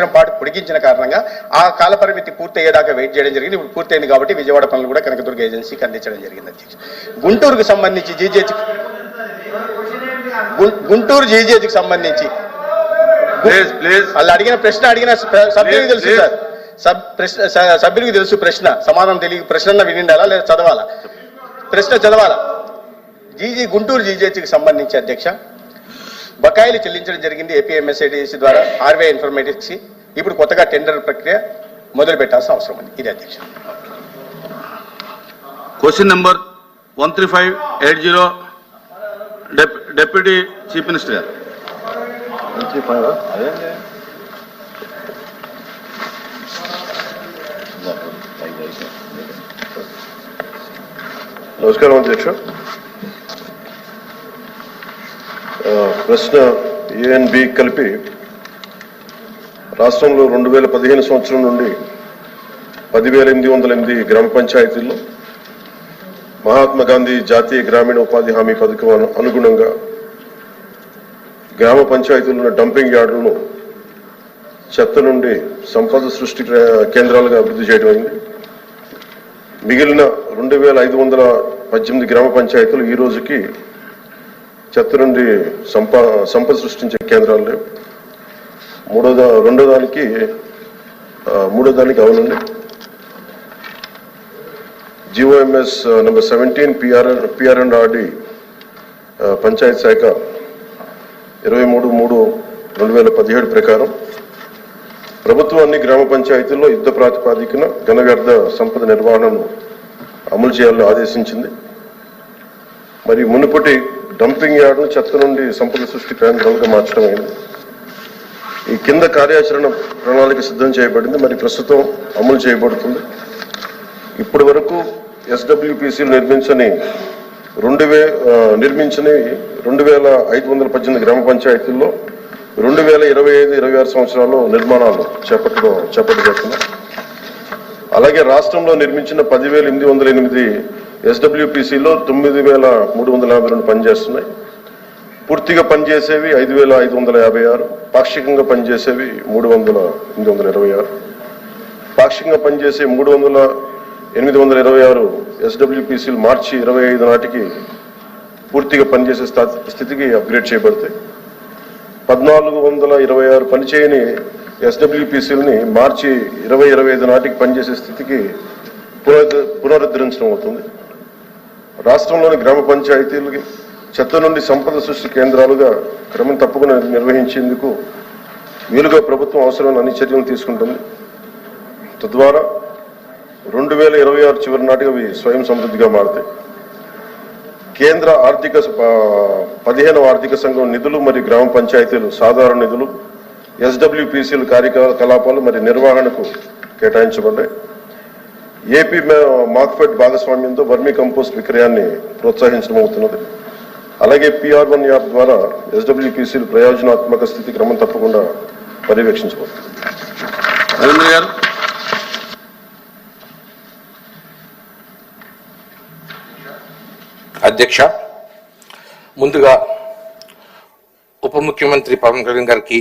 పాటు పొడిగించిన కారణంగా ఆ కాల పరిమితి పూర్తయ్యేదాకా వెయిట్ చేయడం జరిగింది. ఇప్పుడు పూర్తయింది కాబట్టి విజయవాడ పనులు కూడా కనకదుర్గ ఏజెన్సీకి అందించడం జరిగింది. అధ్యక్ష, గుంటూరుకు సంబంధించి గుంటూరు జీజేహెచ్కి సంబంధించి వాళ్ళు అడిగిన ప్రశ్న సభ్యులకు తెలుసు సార్, సభ్యులకు తెలుసు ప్రశ్న, సమాధానం తెలియ ప్రశ్న వినిండాలా లేదా చదవాలా? ప్రశ్న చదవాలా? గుంటూరు జీజేహెచ్కి సంబంధించి అధ్యక్ష బకాయిలు చెల్లించడం జరిగింది ఏపీఎంఎస్ఐడిసి ద్వారా ఆర్బీఐ ఇన్ఫర్మేటిక్స్. ఇప్పుడు కొత్తగా టెండర్ ప్రక్రియ మొదలు పెట్టాల్సిన అవసరం ఉంది. ఇది అధ్యక్ష. Question number 13580 deputy chief minister గారు. నమస్కారం అధ్యక్ష. ప్రశ్న ఏ అండ్ బి కలిపి రాష్ట్రంలో 2015 సంవత్సరం నుండి 10,808 గ్రామ పంచాయతీల్లో మహాత్మా గాంధీ జాతీయ గ్రామీణ ఉపాధి హామీ పథకం అనుగుణంగా గ్రామ పంచాయతీలను డంపింగ్ యార్డులను చెత్త నుండి సంపద సృష్టి కేంద్రాలుగా అభివృద్ధి చేయడం అయింది. మిగిలిన 2,518 గ్రామ పంచాయతీలు ఈ రోజుకి చెత్త నుండి సంపద సృష్టించే కేంద్రాలు లేవు. మూడో దానికి అవునండి. జిఓఎంఎస్ నెంబర్ 17 పిఆర్ఎండ్ఆర్డి పంచాయత్ శాఖ 23/3/2017 ప్రకారం ప్రభుత్వం అన్ని గ్రామ పంచాయతీల్లో యుద్ధ ప్రాతిపాదికన ఘన వ్యర్థ సంపద నిర్వహణను అమలు చేయాలని ఆదేశించింది. మరి మునుపటి డంపింగ్ యార్డును చెత్త నుండి సంపద సృష్టి కేంద్రాలుగా మార్చడం అయింది. ఈ కింద కార్యాచరణ ప్రణాళిక సిద్ధం చేయబడింది, మరి ప్రస్తుతం అమలు చేయబడుతుంది. ఇప్పటి వరకు ఎస్డబ్ల్యూపీసీలు నిర్మించని 2,518 గ్రామ పంచాయతీల్లో 2025-26 సంవత్సరాల్లో నిర్మాణాలు చేపట్టబడుతున్నాయి. అలాగే రాష్ట్రంలో నిర్మించిన 10,808 ఎస్డబ్ల్యూపీసీలో 9,352 పనిచేస్తున్నాయి. పూర్తిగా పనిచేసేవి 5,556, పాక్షికంగా పనిచేసేవి 3,826. పాక్షికంగా పనిచేసే 3,826 ఎస్డబ్ల్యూపీసీలు మార్చి 25 నాటికి పూర్తిగా పనిచేసే స్థితికి అప్గ్రేడ్ చేయబడతాయి. 1,426 పనిచేయని ఎస్డబ్ల్యూపీసీలని మార్చి 2025 నాటికి పనిచేసే స్థితికి పునరుద్ధరించడం అవుతుంది. రాష్ట్రంలోని గ్రామ పంచాయతీలకి చెత్త నుండి సంపద సృష్టి కేంద్రాలుగా క్రమం తప్పకుండా నిర్వహించేందుకు వీలుగా ప్రభుత్వం అవసరమైన అన్ని చర్యలు తీసుకుంటుంది. తద్వారా 2026 చివరి నాటికి అవి స్వయం సమృద్ధిగా మారుతాయి. కేంద్ర 15వ ఆర్థిక సంఘం నిధులు మరియు గ్రామ పంచాయతీలు సాధారణ నిధులు ఎస్డబ్ల్యూపీసీల కార్యకలాపాలు మరియు నిర్వహణకు కేటాయించబడ్డాయి. ఏపీ మార్క్ఫెడ్ భాగస్వామ్యంతో వర్మీ కంపోస్ట్ విక్రయాన్ని ప్రోత్సహించడం అవుతున్నది. అలాగే PR1 యాప్ ద్వారా ఎస్డబ్ల్యూపీసీలు ప్రయోజనాత్మక స్థితి క్రమం తప్పకుండా పర్యవేక్షించబడుతుంది. అధ్యక్ష, ముందుగా ఉప ముఖ్యమంత్రి పవన్ కళ్యాణ్ గారికి